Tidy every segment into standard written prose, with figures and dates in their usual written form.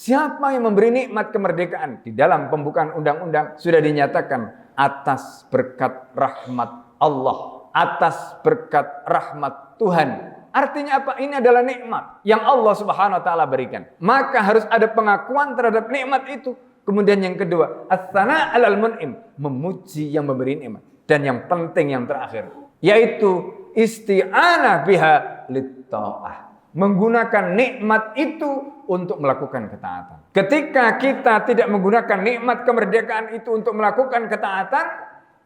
Siapa yang memberi nikmat kemerdekaan? Di dalam pembukaan undang-undang sudah dinyatakan atas berkat rahmat Allah, atas berkat rahmat Tuhan. Artinya apa? Ini adalah nikmat yang Allah Subhanahu wa taala berikan. Maka harus ada pengakuan terhadap nikmat itu. Kemudian yang kedua, as-sana 'alal mun'im, memuji yang memberi nikmat. Dan yang penting yang terakhir, yaitu isti'anah biha lit-ta'ah. Menggunakan nikmat itu untuk melakukan ketaatan. Ketika kita tidak menggunakan nikmat kemerdekaan itu untuk melakukan ketaatan,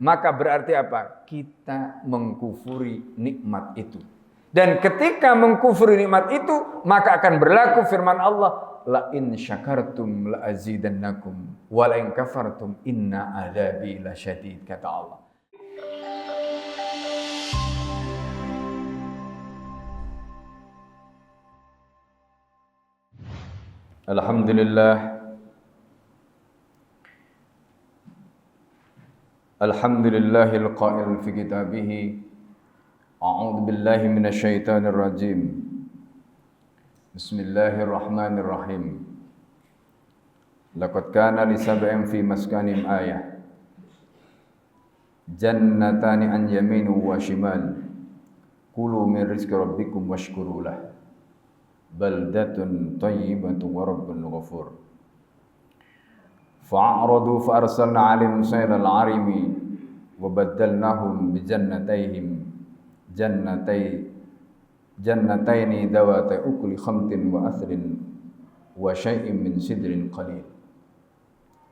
maka berarti apa? Kita mengkufuri nikmat itu. Dan ketika mengkufuri nikmat itu, maka akan berlaku firman Allah, la in syakartum la azidannakum wa la in kafartum inna adzabi lasyadid, kata Allah. Alhamdulillahil qail fi kitabihi a'udzu billahi minasyaitonir rajim. Bismillahirrahmanirrahim. Laqad kana li sab'in fi maskanihim ayah. Jannatani an yamin wa shimal. Kulu min rizqi rabbikum washkuru lahu. Baldatun tayyibatun wa rabbun ghafur. Fa'aradu fa'arsalna 'alaihim saylal 'arimi wa baddalnahum bi jannataini dawati ukli khamtin wa athrin wa syai'in min sidrin qalil.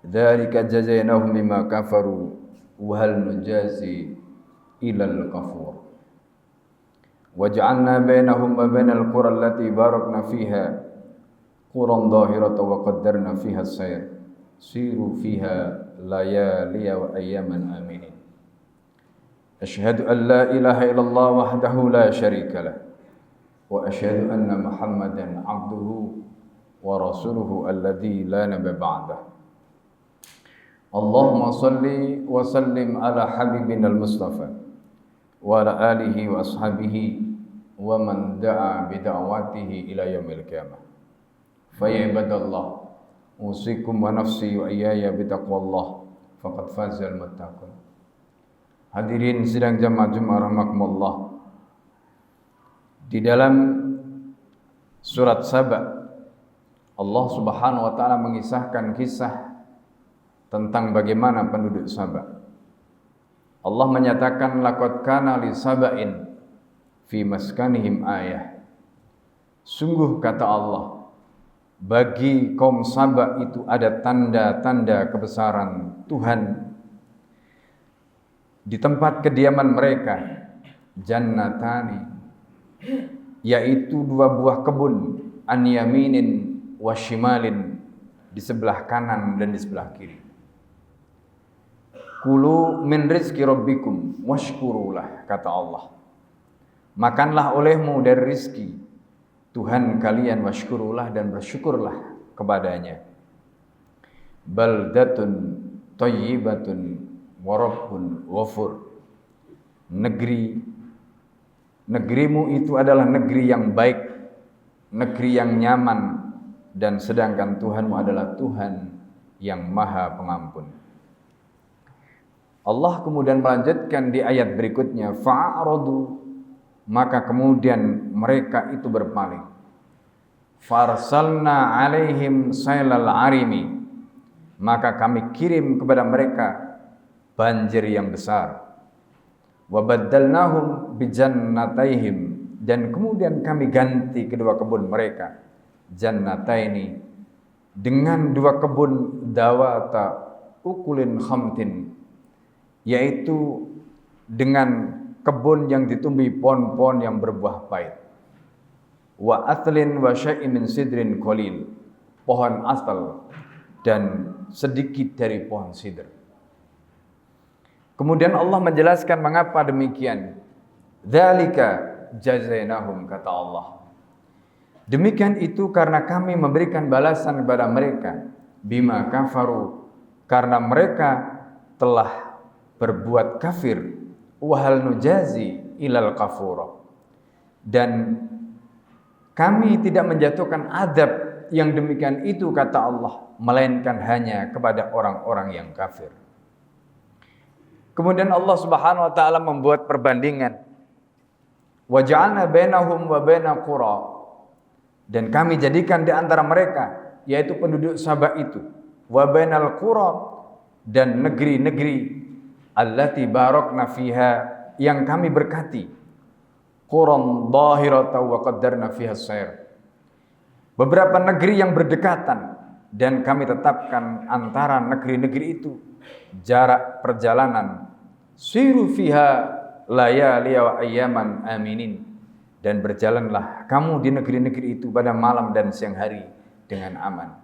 Dzalika jazainahum bima kafaru wa hal nujazi ilal kafur. Waj'alna bainahum wa bainal qura allati barakna fiha quran dhahiratan wa qaddarna fiha as-sayr siru fiha layaliya wa ayyaman aminin. Asyhadu an la ilaha illallah wahdahu la syarika lah wa asyhadu anna Muhammadan abduhu wa rasuluhu alladzi la nabiyya ba'dah. Allahumma salli wa sallim ala habibina al-Mustafa wa ala alihi wa ashabihi wa man da'a bi da'watihi ila yaumil qiyamah. Fa ya ibadallah, usikum wa nafsi wa iyaya bi taqwallah faqad fazal muttaqun. Hadirin sidang jamaah Jumat rahimakumullah. Di dalam surat Saba, Allah Subhanahu wa taala mengisahkan kisah tentang bagaimana penduduk Saba. Allah menyatakan laqad kana li saba'in fi maskanihim ayah. Sungguh kata Allah, bagi kaum Saba itu ada tanda-tanda kebesaran Tuhan di tempat kediaman mereka. Jannatani, yaitu dua buah kebun, an yaminin wa shimalin, di sebelah kanan dan di sebelah kiri. Kulu min rizqi rabbikum washkurulah, kata Allah. Makanlah olehmu dari rizki Tuhan kalian, washkurulah, dan bersyukurlah kepadanya. Baldatun thayyibatun wa rabbun ghafur. Negerimu itu adalah negeri yang baik, negeri yang nyaman, dan sedangkan Tuhanmu adalah Tuhan yang Maha Pengampun. Allah kemudian melanjutkan di ayat berikutnya, fa'aradu, maka kemudian mereka itu berpaling. Farsalna 'alaihim saylal 'arimi, maka kami kirim kepada mereka banjir yang besar. Wa baddalnahum bi jannataihim, dan kemudian kami ganti kedua kebun mereka, jannataini, dengan dua kebun dawata ukulin khamtin, yaitu dengan kebun yang ditumbuhi pohon-pohon yang berbuah pahit. Wa athlin wa syai'in min sidrin qalil, pohon asal dan sedikit dari pohon sidr. Kemudian Allah menjelaskan mengapa demikian. Dzalika jazainahum, kata Allah. Demikian itu karena kami memberikan balasan kepada mereka, bima kafaru, karena mereka telah berbuat kafir, wahal nujazi ilal kafura, dan kami tidak menjatuhkan azab yang demikian itu, kata Allah, melainkan hanya kepada orang-orang yang kafir. Kemudian Allah Subhanahu wa taala membuat perbandingan. Wa ja'alna bainahum wa baina qura, dan kami jadikan di antara mereka, yaitu penduduk Sabah itu, wa bainal qura, dan negeri-negeri allati barakna fiha, yang kami berkati, quran dhahiratan wa qaddarna fiha as-sayr, beberapa negeri yang berdekatan, dan kami tetapkan antara negeri-negeri itu jarak perjalanan, siru fiha layali wa ayyaman aminin, dan berjalanlah kamu di negeri-negeri itu pada malam dan siang hari dengan aman.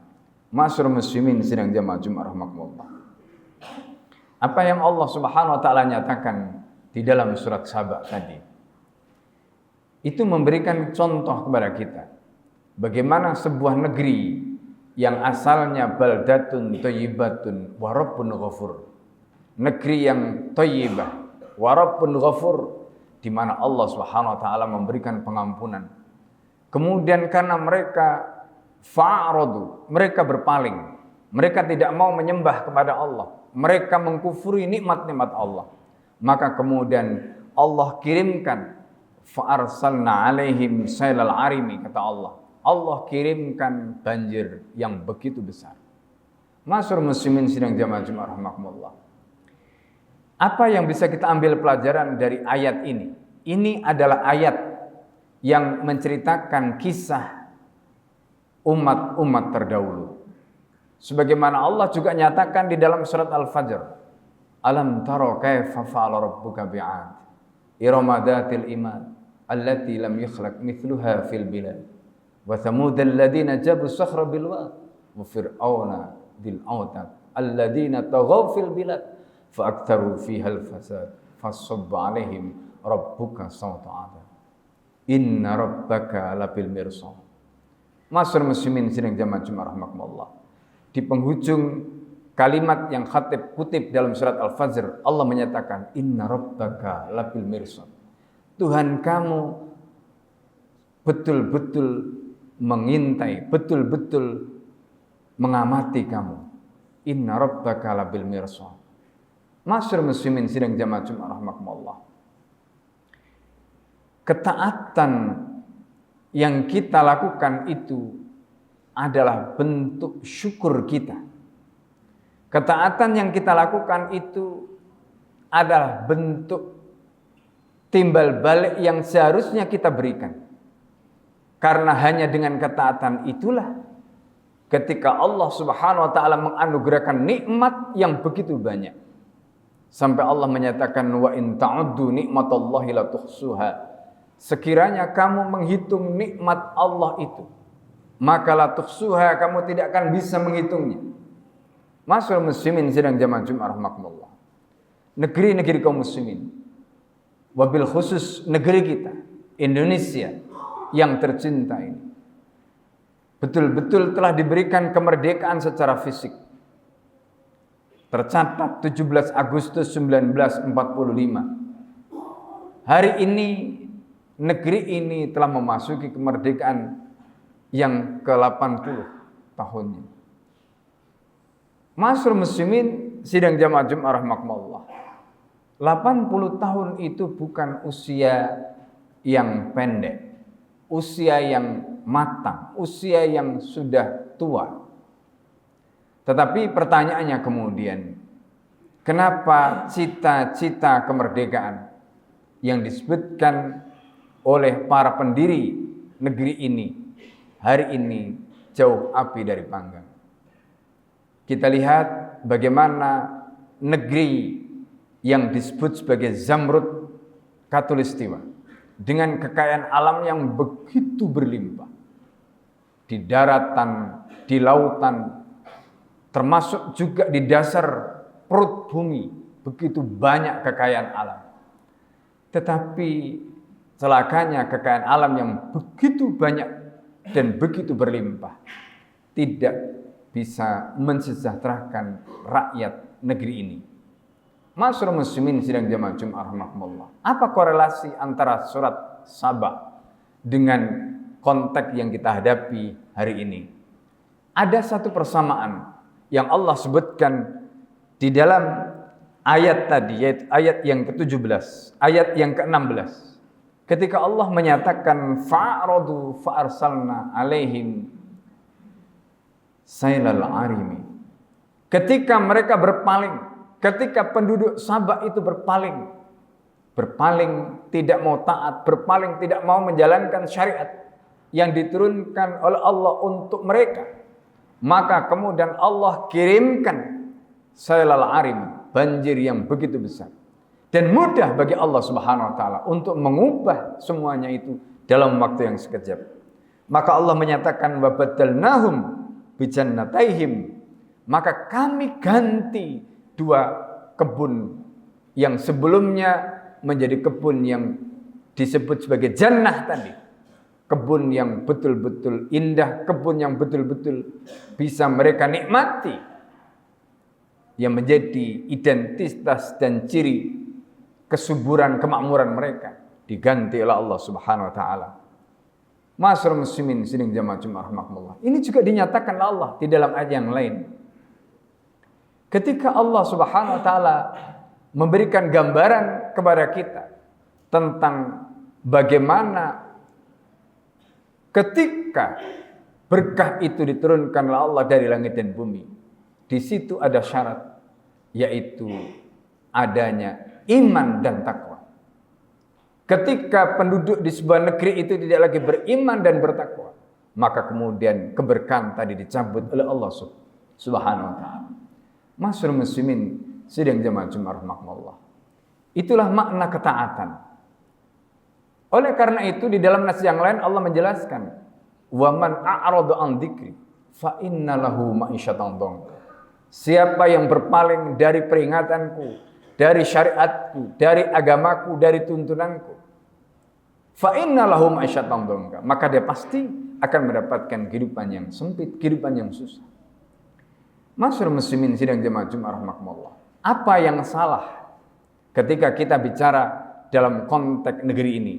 Ma'asyiral muslimin sidang jamaah Jumat rahimakumullah. Apa yang Allah Subhanahu wa taala nyatakan di dalam surat Saba tadi, itu memberikan contoh kepada kita bagaimana sebuah negeri yang asalnya baldatun thayyibatun wa rabbun ghafur, negeri yang thayyibah wa rabbun ghafur, di mana Allah Subhanahu wa taala memberikan pengampunan. Kemudian karena mereka fa'aradu, mereka berpaling, mereka tidak mau menyembah kepada Allah, mereka mengkufuri nikmat-nikmat Allah, maka kemudian Allah kirimkan fa'arsalna alaihim sailal arimi, kata Allah, Allah kirimkan banjir yang begitu besar. Ma'asyiral muslimin sidang jamaah Jumat rahimakumullah. Apa yang bisa kita ambil pelajaran dari ayat ini? Ini adalah ayat yang menceritakan kisah umat-umat terdahulu. Sebagaimana Allah juga nyatakan di dalam surat Al-Fajr, alam taro kaifa fa'ala rabbuka bi'ad irama dhatil imad allati lam yukhlaq mithluha fil bilad wa thamud alladhina jabu sakhra bil wad wa fir'auna dil autad alladhina taghaw fil bilad fa aktharu fiha al fasad fasabba alaihim rabbuka sawta adab inna rabbaka labil mirsad. Ma'asyiral muslimin sidang jamaah Jumat rahimakumullah. Di penghujung kalimat yang khatib kutip dalam surat Al-Fajr, Allah menyatakan inna rabbaka labil mirsad. Tuhan kamu betul-betul mengintai, betul-betul mengamati kamu. Inna rabbaka labil mirsad. Ma'asyiral muslimin sidang jamaah Jumat rahimakumullah. Ketaatan yang kita lakukan itu adalah bentuk syukur kita. Ketaatan yang kita lakukan itu adalah bentuk timbal balik yang seharusnya kita berikan. Karena hanya dengan ketaatan itulah ketika Allah Subhanahu wa taala menganugerahkan nikmat yang begitu banyak. Sampai Allah menyatakan wa in ta'uddu nikmatallahi la tuhsuha. Sekiranya kamu menghitung nikmat Allah itu, maka la tuhsuha, kamu tidak akan bisa menghitungnya. Ma'asyiral muslimin sidang jamaah Jumat rahimakumullah. Negeri-negeri kaum muslimin, wabil khusus negeri kita Indonesia yang tercinta ini, betul-betul telah diberikan kemerdekaan secara fisik. Tercatat 17 Agustus 1945. Hari ini negeri ini telah memasuki kemerdekaan yang ke-80 tahunnya. Ma'asyiral muslimin sidang jamaah Jumat rahimakumullah. 80 tahun itu bukan usia yang pendek, usia yang matang, usia yang sudah tua. Tetapi pertanyaannya kemudian, kenapa cita-cita kemerdekaan yang disebutkan oleh para pendiri negeri ini hari ini jauh api dari panggang? Kita lihat bagaimana negeri yang disebut sebagai Zamrud Khatulistiwa dengan kekayaan alam yang begitu berlimpah, di daratan, di lautan, termasuk juga di dasar perut bumi, begitu banyak kekayaan alam. Tetapi celakanya kekayaan alam yang begitu banyak dan begitu berlimpah tidak bisa mensejahterakan rakyat negeri ini. Ma'asyiral muslimin sidang jamaah Jumat rahimakumullah. Apa korelasi antara surat Saba dengan konteks yang kita hadapi hari ini? ada satu persamaan yang Allah sebutkan di dalam ayat tadi, yaitu ayat yang ke-17, ayat yang ke-16. Ketika Allah menyatakan fa'aradu fa'arsalna alaihim sailal arimi. Ketika mereka berpaling, ketika penduduk Sabah itu berpaling tidak mau taat, berpaling tidak mau menjalankan syariat yang diturunkan oleh Allah untuk mereka, maka kemudian Allah kirimkan sailal arim, banjir yang begitu besar. Dan mudah bagi Allah Subhanahu wa taala untuk mengubah semuanya itu dalam waktu yang sekejap. Maka Allah menyatakan wa badalnahum bijannataihim, maka kami ganti dua kebun yang sebelumnya menjadi kebun yang disebut sebagai jannah tadi. Kebun yang betul-betul indah, kebun yang betul-betul bisa mereka nikmati, yang menjadi identitas dan ciri kesuburan kemakmuran mereka, diganti oleh Allah Subhanahu wa taala. Ma'asyiral muslimin sidang jamaah Jumat rahimakumullah. Ini juga dinyatakan oleh Allah di dalam ayat yang lain. Ketika Allah Subhanahu wa taala memberikan gambaran kepada kita tentang bagaimana ketika berkah itu diturunkan oleh Allah dari langit dan bumi, di situ ada syarat, yaitu adanya iman dan takwa. Ketika penduduk di sebuah negeri itu tidak lagi beriman dan bertakwa, maka kemudian keberkahan tadi dicabut oleh Allah Subhanahu wa taala. Ma'asyiral muslimin sidang jamaah Jumat rahimakumullah. Itulah makna ketaatan. Oleh karena itu di dalam nas yang lain Allah menjelaskan, wa man a'rada an dzikri fa inna lahu ma'isyatan dhanka. Siapa yang berpaling dari peringatanku, dari syariatku, dari agamaku, dari tuntunanku, fa inna lahu ma'isyatan dhanka, maka dia pasti akan mendapatkan kehidupan yang sempit, kehidupan yang susah. Ma'asyiral muslimin sidang jamaah Jumat rahimakumullah. Apa yang salah ketika kita bicara dalam konteks negeri ini?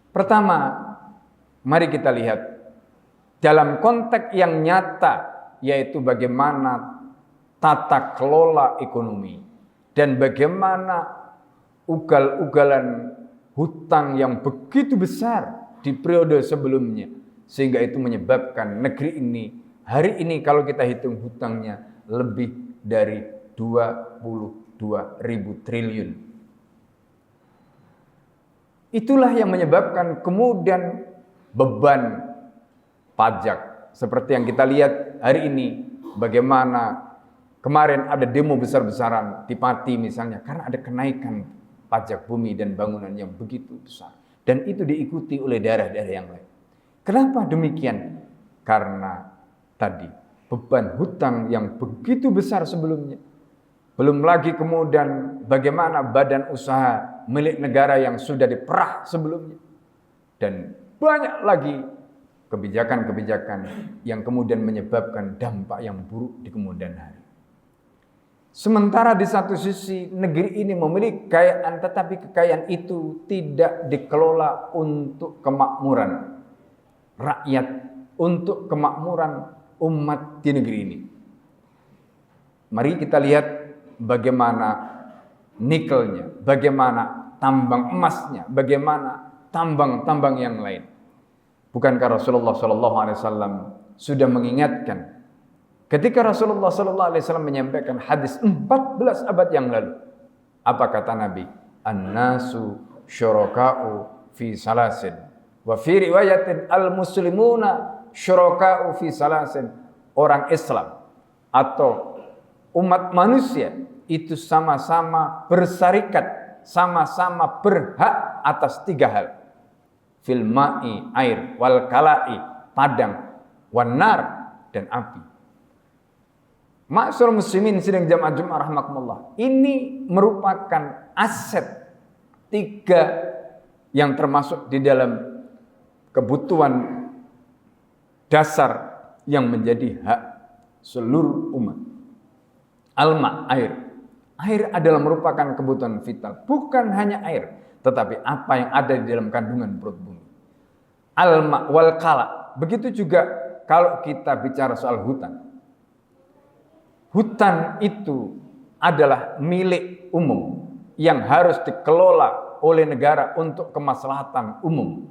Pertama, mari kita lihat dalam konteks yang nyata, yaitu bagaimana tata kelola ekonomi dan bagaimana ugal-ugalan hutang yang begitu besar di periode sebelumnya, sehingga itu menyebabkan negeri ini hari ini kalau kita hitung hutangnya lebih dari 22.000 triliun. Itulah yang menyebabkan kemudian beban pajak seperti yang kita lihat hari ini, bagaimana kemarin ada demo besar-besaran di Pati misalnya karena ada kenaikan pajak bumi dan bangunan yang begitu besar, dan itu diikuti oleh daerah-daerah yang lain. Kenapa demikian? Karena tadi beban hutang yang begitu besar sebelumnya. Belum lagi kemudian bagaimana badan usaha milik negara yang sudah diperah sebelumnya. Dan banyak lagi kebijakan-kebijakan yang kemudian menyebabkan dampak yang buruk di kemudian hari. Sementara di satu sisi negeri ini memiliki kekayaan, tetapi kekayaan itu tidak dikelola untuk kemakmuran rakyat, untuk kemakmuran umat di negeri ini. Mari kita lihat bagaimana nikelnya, bagaimana tambang emasnya, bagaimana tambang-tambang yang lain. Bukankah Rasulullah SAW sudah mengingatkan ketika Rasulullah SAW menyampaikan hadis 14 abad yang lalu? Apa kata Nabi? An-nasu syuraka'u fi salasin, wa fi riwayatin al-muslimuna syuraka'u fi salasin. Orang Islam atau umat manusia itu sama-sama bersarikat, sama-sama berhak atas 3 hal. Fil ma'i, air, wal kala'i, padang, wan nar, dan api. Ma'asyiral muslimin sidang jamaah Jumat rahimakumullah. Ini merupakan aset 3 yang termasuk di dalam kebutuhan dasar yang menjadi hak seluruh umat. Alma, air. Air adalah merupakan kebutuhan vital. Bukan hanya air, tetapi apa yang ada di dalam kandungan perut bumi. Alma wal kala. Begitu juga kalau kita bicara soal hutan. Hutan itu adalah milik umum yang harus dikelola oleh negara untuk kemaslahatan umum.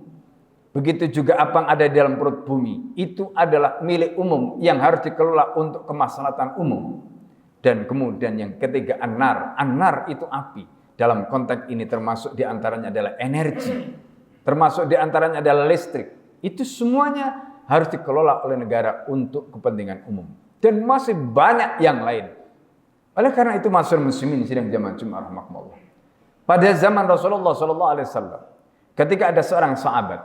Begitu juga apa yang ada di dalam perut bumi, itu adalah milik umum yang harus dikelola untuk kemaslahatan umum. Dan kemudian yang ketiga, an-nar. An-nar itu api. Dalam konteks ini termasuk diantaranya adalah energi. Termasuk diantaranya adalah listrik. Itu semuanya harus dikelola oleh negara untuk kepentingan umum. Dan masih banyak yang lain. Oleh karena itu masyarakat muslimin sidang jamaah Jumat rahimakumullah. Pada zaman Rasulullah SAW, ketika ada seorang sahabat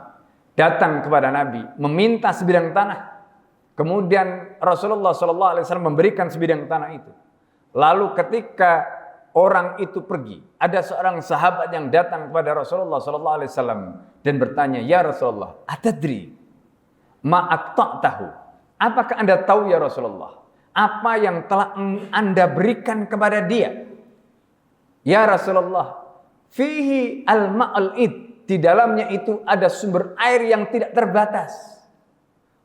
datang kepada Nabi meminta sebidang tanah, kemudian Rasulullah SAW memberikan sebidang tanah itu. Lalu ketika orang itu pergi, ada seorang sahabat yang datang kepada Rasulullah SAW dan bertanya, ya Rasulullah, atadri ma aqta'tahu? Apakah Anda tahu ya Rasulullah, apa yang telah Anda berikan kepada dia? Ya Rasulullah, fihi al-ma'al id, di dalamnya itu ada sumber air yang tidak terbatas.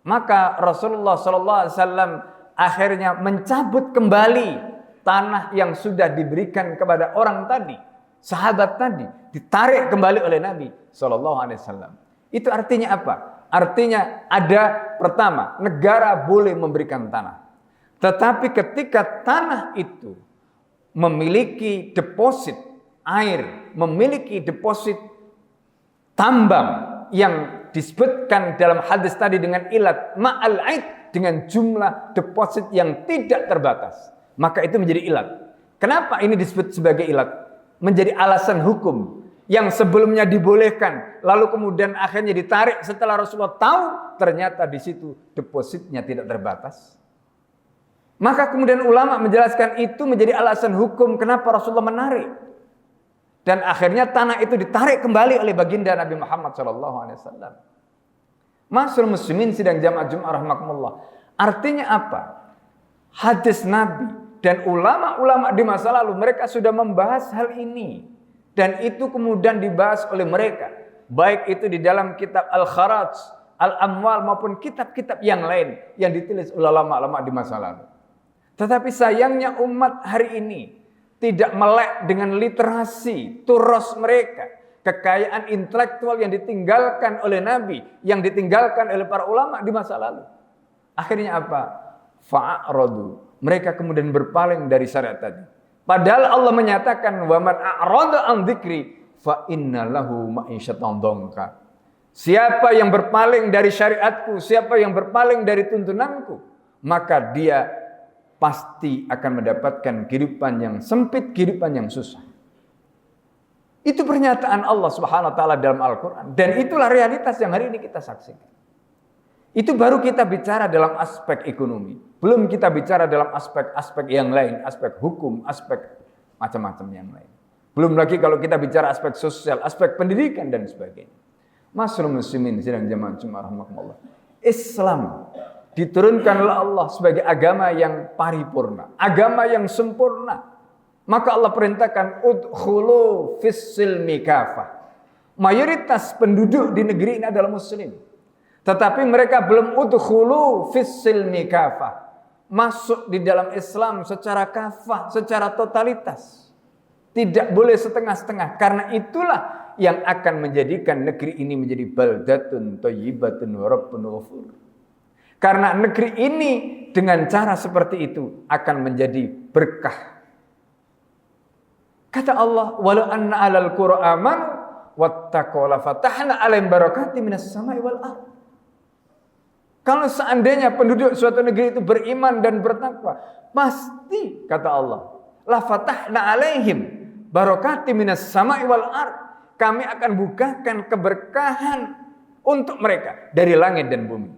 Maka Rasulullah SAW akhirnya mencabut kembali tanah yang sudah diberikan kepada orang tadi, sahabat tadi, ditarik kembali oleh Nabi SAW. Itu artinya apa? Artinya ada pertama, negara boleh memberikan tanah. Tetapi ketika tanah itu memiliki deposit air, memiliki deposit tambang yang disebutkan dalam hadis tadi dengan ilat ma'al aid, dengan jumlah deposit yang tidak terbatas, maka itu menjadi ilat. Kenapa ini disebut sebagai ilat? Menjadi alasan hukum yang sebelumnya dibolehkan, lalu kemudian akhirnya ditarik setelah Rasulullah tahu ternyata di situ depositnya tidak terbatas. Maka kemudian ulama menjelaskan itu menjadi alasan hukum kenapa Rasulullah menarik. Dan akhirnya tanah itu ditarik kembali oleh baginda Nabi Muhammad SAW. Masyaallah muslimin sidang jamaah Jumat rahimakumullah. Artinya apa? Hadis Nabi dan ulama-ulama di masa lalu mereka sudah membahas hal ini. Dan itu kemudian dibahas oleh mereka. Baik itu di dalam kitab Al-Kharaj, Al-Amwal maupun kitab-kitab yang lain yang ditulis oleh ulama-ulama di masa lalu. Tetapi sayangnya umat hari ini tidak melek dengan literasi, turos mereka. Kekayaan intelektual yang ditinggalkan oleh Nabi, yang ditinggalkan oleh para ulama di masa lalu. Akhirnya apa? Fa'aradu. Mereka kemudian berpaling dari syariat tadi. Padahal Allah menyatakan wa man a'rada an dzikri fa innalahu ma'isyatan dhanka. Siapa yang berpaling dari syariatku, siapa yang berpaling dari tuntunanku, maka dia pasti akan mendapatkan kehidupan yang sempit, kehidupan yang susah. Itu pernyataan Allah Subhanahu wa taala dalam Al-Qur'an dan itulah realitas yang hari ini kita saksikan. Itu baru kita bicara dalam aspek ekonomi. Belum kita bicara dalam aspek-aspek yang lain, aspek hukum, aspek macam-macam yang lain. Belum lagi kalau kita bicara aspek sosial, aspek pendidikan dan sebagainya. Masyaallah muslimin sidang jamaah Jumat rahimakumullah. Islam diturunkan oleh Allah sebagai agama yang paripurna, agama yang sempurna. Maka Allah perintahkan udkhulu fis-silmi kafah. Mayoritas penduduk di negeri ini adalah muslim. Tetapi mereka belum udkhulu fis-silmi kafah. Masuk di dalam Islam secara kafah, secara totalitas. Tidak boleh setengah-setengah. Karena itulah yang akan menjadikan negeri ini menjadi baldatun thayyibatun wa rabbun ghafur. Karena negeri ini dengan cara seperti itu akan menjadi berkah. Kata Allah, walau anna 'alal qura amanu wattaqu la fatahna 'alaihim barakatim minas sama'i wal ardh. Kalau seandainya penduduk suatu negeri itu beriman dan bertakwa, pasti kata Allah, la fatahna 'alaihim barakatim minas sama'i wal ardh. Kami akan bukakan keberkahan untuk mereka dari langit dan bumi.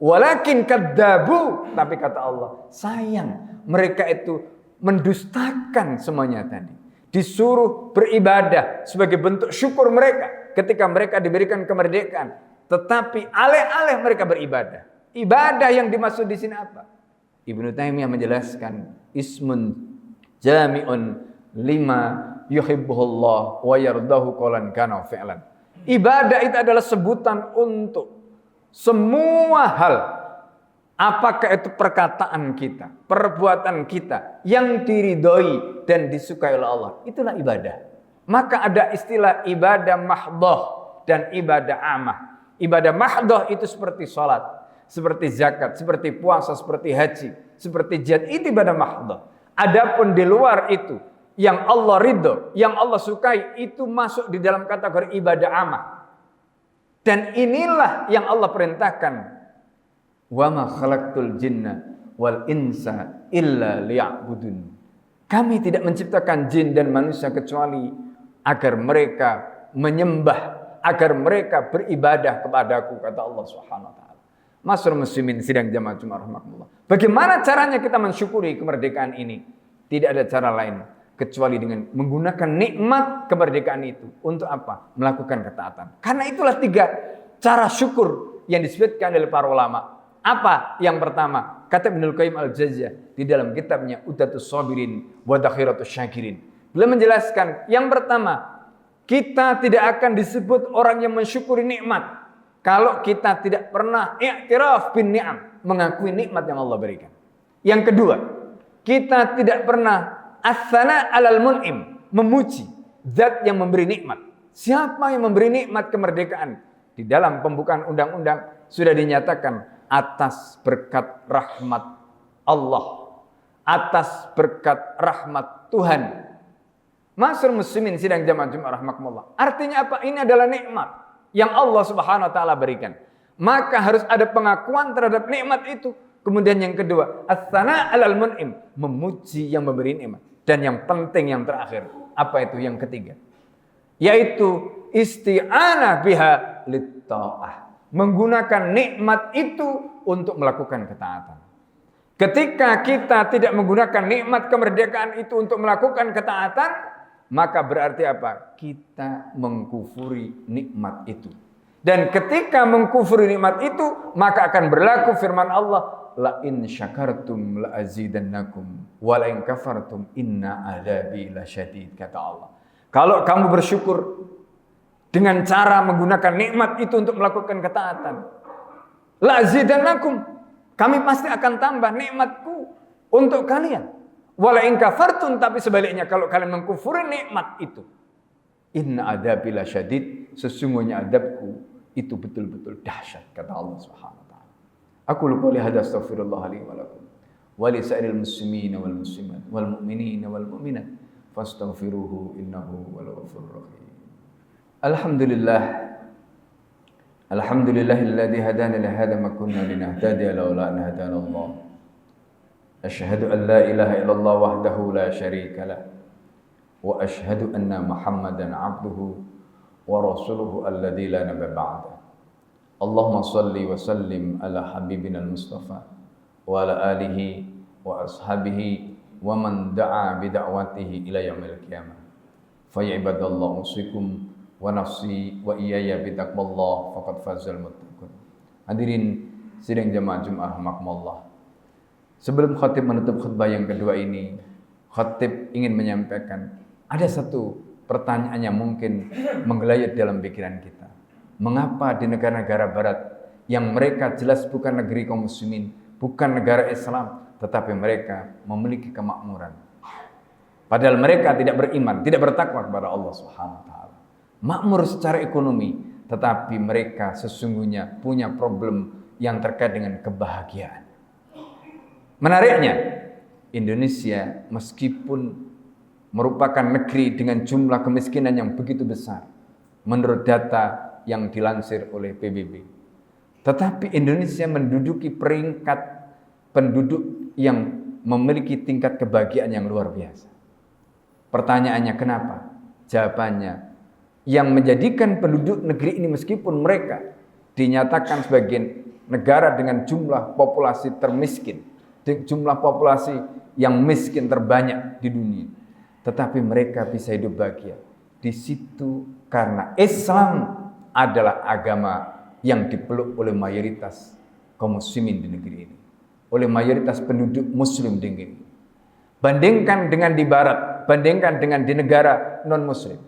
Walakin kadzabu, tapi kata Allah, sayang mereka itu mendustakan semuanya tadi. Disuruh beribadah sebagai bentuk syukur mereka ketika mereka diberikan kemerdekaan, tetapi alih-alih mereka beribadah. Ibadah yang dimaksud di sini apa? Ibnu Taimiyah menjelaskan ismun jami'un lima yuhibbuhullah wa yardahu qawlan kana fi'lan. Ibadah itu adalah sebutan untuk semua hal Apakah itu perkataan kita, perbuatan kita yang diridhoi dan disukai oleh Allah? Itulah ibadah. Maka ada istilah ibadah mahdhah dan ibadah amah. Ibadah mahdhah itu seperti sholat, seperti zakat, seperti puasa, seperti haji, seperti jihad. Itu ibadah mahdhah. Adapun di luar itu, yang Allah ridho, yang Allah sukai, itu masuk di dalam kategori ibadah amah. Dan inilah yang Allah perintahkan. Wa ma khalaqtul jinna wal insa illa liya'budun. Kami tidak menciptakan jin dan manusia kecuali agar mereka menyembah, agar mereka beribadah kepadaku, kata Allah Subhanahu wa taala. Masyarul muslimin sidang jamaah Jumat rahimakumullah. Bagaimana caranya kita mensyukuri kemerdekaan ini? Tidak ada cara lain kecuali dengan menggunakan nikmat kemerdekaan itu. Untuk apa? Melakukan ketaatan. Karena itulah 3 cara syukur yang disebutkan oleh para ulama. Apa yang pertama? Kata Ibnul Qayyim Al-Jauziyah di dalam kitabnya Uddatus Shabirin wa Dakhiratus Syakirin. Beliau menjelaskan, yang pertama, kita tidak akan disebut orang yang mensyukuri nikmat kalau kita tidak pernah i'tiraf bin ni'am, mengakui nikmat yang Allah berikan. Yang kedua, kita tidak pernah as-sana 'alal mun'im, memuji zat yang memberi nikmat. Siapa yang memberi nikmat kemerdekaan? Di dalam pembukaan undang-undang sudah dinyatakan atas berkat rahmat Allah, atas berkat rahmat Tuhan. Masyarul muslimin sidang jamaah Jumat rahimakumullah. Artinya apa? Ini adalah nikmat yang Allah Subhanahu wa taala berikan. Maka harus ada pengakuan terhadap nikmat itu. Kemudian yang kedua, as-sana 'alal mun'im, memuji yang memberi nikmat. Dan yang penting yang terakhir, apa itu yang ketiga? Yaitu isti'anah biha lit-ta'ah. Menggunakan nikmat itu untuk melakukan ketaatan. Ketika kita tidak menggunakan nikmat kemerdekaan itu untuk melakukan ketaatan, maka berarti apa? Kita mengkufuri nikmat itu. Dan ketika mengkufuri nikmat itu, maka akan berlaku firman Allah, la in syakartum la azidannakum wa la in kafartum inna adzabi lasyadid, kata Allah. Kalau kamu bersyukur dengan cara menggunakan nikmat itu untuk melakukan ketaatan, la azidannakum, kami pasti akan tambah nikmatku untuk kalian. Wala in kafartum, tapi sebaliknya kalau kalian mengkufuri nikmat itu, inna adzabi lasyadid, sesungguhnya adabku itu betul-betul dahsyat, kata Allah Subhanahu wa taala. Aku qouli hadza astaghfirullah li wa lakum wa li sa'iril muslimina wal muslimat wal mu'minina wal mu'minat fastaghfiruhu innahu wal ghafurur rahim. Alhamdulillah. Alhamdulillahilladzi hadana li hadza ma kunna linahtadiya laula an hadana Allah. Asyhadu an la ilaha illallah wahdahu la syarika lah wa asyhadu anna Muhammadan 'abduhu wa rasuluhu alladzi la nabiyya ba'da. Allahumma shalli wa sallim ala habibina al-Mustafa wa ala alihi wa ashabihi wa man da'a bi da'watihi ila yaumil qiyamah. Fa ya ibadallah usikum wa nafsi wa iyaya bi taqwallah faqad fazal muttaqun. Hadirin sidang jamaah Jumat rahimakumullah. Sebelum khatib menutup khutbah yang kedua ini, khatib ingin menyampaikan ada satu pertanyaan yang mungkin menggelayut dalam pikiran kita. Mengapa di negara-negara barat yang mereka jelas bukan negeri kaum muslimin, bukan negara Islam, tetapi mereka memiliki kemakmuran? Padahal mereka tidak beriman, tidak bertakwa kepada Allah Subhanahu wa taala. Makmur secara ekonomi, tetapi mereka sesungguhnya punya problem yang terkait dengan kebahagiaan. Menariknya, Indonesia meskipun merupakan negeri dengan jumlah kemiskinan yang begitu besar, menurut data yang dilansir oleh PBB, tetapi Indonesia menduduki peringkat penduduk yang memiliki tingkat kebahagiaan yang luar biasa. Pertanyaannya kenapa? Jawabannya, yang menjadikan penduduk negeri ini meskipun mereka dinyatakan sebagai negara dengan jumlah populasi termiskin, jumlah populasi yang miskin terbanyak di dunia, tetapi mereka bisa hidup bahagia. Di situ karena Islam adalah agama yang dipeluk oleh mayoritas kaum muslimin di negeri ini, oleh mayoritas penduduk muslim di negeri ini. Bandingkan dengan di barat, bandingkan dengan di negara non muslim.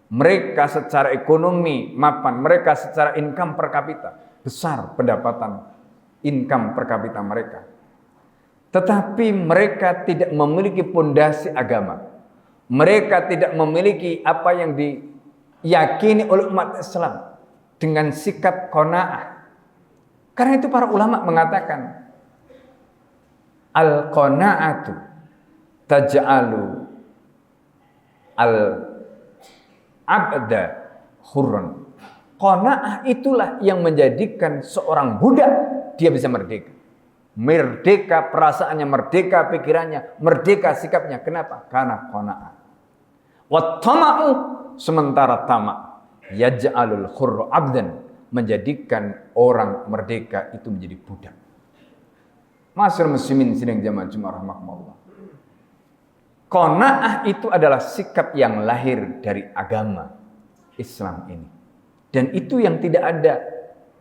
Mereka secara ekonomi mapan, mereka secara income per kapita besar pendapatan income per kapita mereka. Tetapi mereka tidak memiliki pondasi agama. Mereka tidak memiliki apa yang diyakini oleh umat Islam dengan sikap qanaah. Karena itu para ulama mengatakan al-qanaatu taj'alu al-abda hurran. Qanaah itulah yang menjadikan seorang budak dia bisa merdeka. Merdeka perasaannya, merdeka pikirannya, merdeka sikapnya. Kenapa? Karena qanaah. Wa tama'u, sementara tamak yaj'alul hurra abdan, menjadikan orang merdeka itu menjadi budak. Masyarakat muslimin sidang jamaah Jumat rahimakumullah. Qanaah itu adalah sikap yang lahir dari agama Islam ini. Dan itu yang tidak ada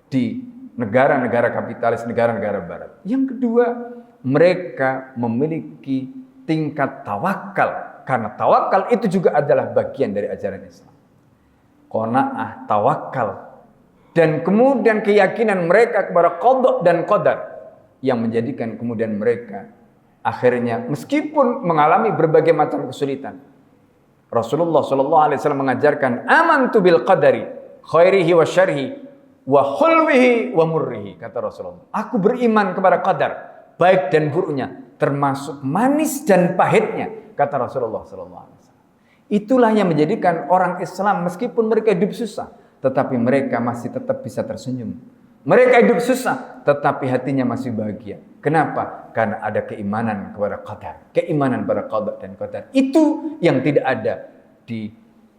di negara-negara kapitalis, negara-negara barat. Yang kedua, mereka memiliki tingkat tawakal. Karena tawakal itu juga adalah bagian dari ajaran Islam. Qanaah, tawakal. Dan kemudian keyakinan mereka kepada qada dan qadar yang menjadikan kemudian mereka akhirnya meskipun mengalami berbagai macam kesulitan. Rasulullah SAW mengajarkan amantu bil qadari khairihi wa syarhi wa khulwihi wa murrihi, kata Rasulullah. Aku beriman kepada qadar, baik dan buruknya, termasuk manis dan pahitnya, kata Rasulullah SAW. Itulah yang menjadikan orang Islam meskipun mereka hidup susah, tetapi mereka masih tetap bisa tersenyum. Mereka hidup susah, tetapi hatinya masih bahagia. Kenapa? Karena ada keimanan kepada qadar, keimanan pada qada dan qadar. Itu yang tidak ada di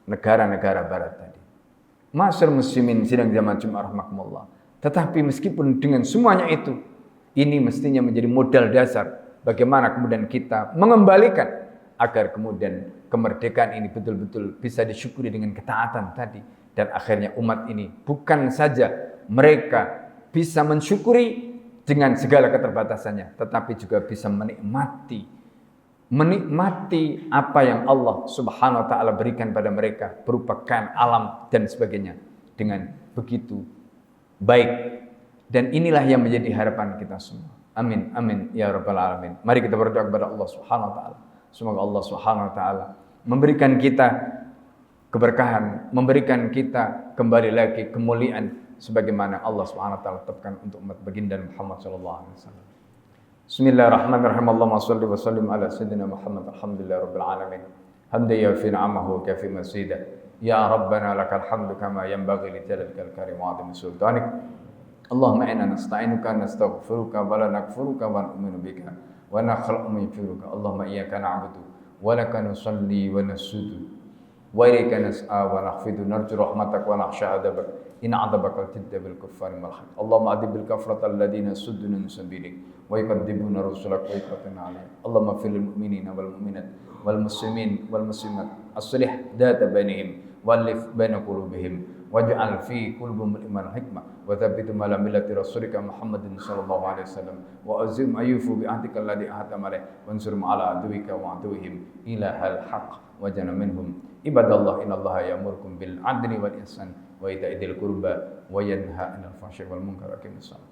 negara-negara barat tadi. Masyarakat muslimin sidang jamaah Jumat rahimakumullah. Tetapi meskipun dengan semuanya itu, ini mestinya menjadi modal dasar bagaimana kemudian kita mengembalikan agar kemudian kemerdekaan ini betul-betul bisa disyukuri dengan ketaatan tadi. Dan akhirnya umat ini bukan saja mereka bisa mensyukuri dengan segala keterbatasannya, tetapi juga bisa menikmati apa yang Allah Subhanahu wa taala berikan pada mereka berupa kain alam dan sebagainya dengan begitu baik. Dan inilah yang menjadi harapan kita semua. Amin amin ya rabbal alamin. Mari kita berdoa kepada Allah Subhanahu wa taala. Semoga Allah Subhanahu wa taala memberikan kita keberkahan, memberikan kita kembali lagi kemuliaan sebagaimana Allah Subhanahu wa taala tetapkan untuk umat baginda Muhammad sallallahu alaihi wasallam. Bismillahirrahmanirrahim. Allahumma shalli wa sallim ala sayyidina Muhammad. Alhamdulillahirabbil alamin. Hamdan yafi ni'amahu wa kafi masida. Ya rabbana lakal hamdu kama yanbaghi li jalalika al-karim wa 'azimi sultanik. Allahumma inna nasta'inuka nastaghfiruka wa la nakfuruka wa nu'minu bika wa nakhla'u min firuka. Allahumma iyyaka na'budu wa laka nusalli wa nasjudu wa ilayka nas'a wa nakhfidu narju rahmatak wa nakhsha 'adzabak. In 'adzabaka tidda bil kuffari malhaq. Allahumma adib bil kafratal ladina sudduna min sabilik wa yukaddibuna rusulak wa yaqtuna alayhim. Allahumma fil mu'minina wal mu'minat wal muslimin wal muslimat aslih data bainihim walif baina qulubihim waj'al fi qulubihim iman hikmah wa thabbitum ala millati rasulika Muhammadin sallallahu alaihi wasallam wa azim ayufu bi ahdika alladhi ahadta alaih wansurum ala aduwika wa aduwihim ila hal haqq wa jana minhum. Ibadallah innallaha ya'murukum bil adli wal ihsan wa ita'i dzil qurba wa yanha 'anil fahsya'i wal munkari wa aqimis shalah.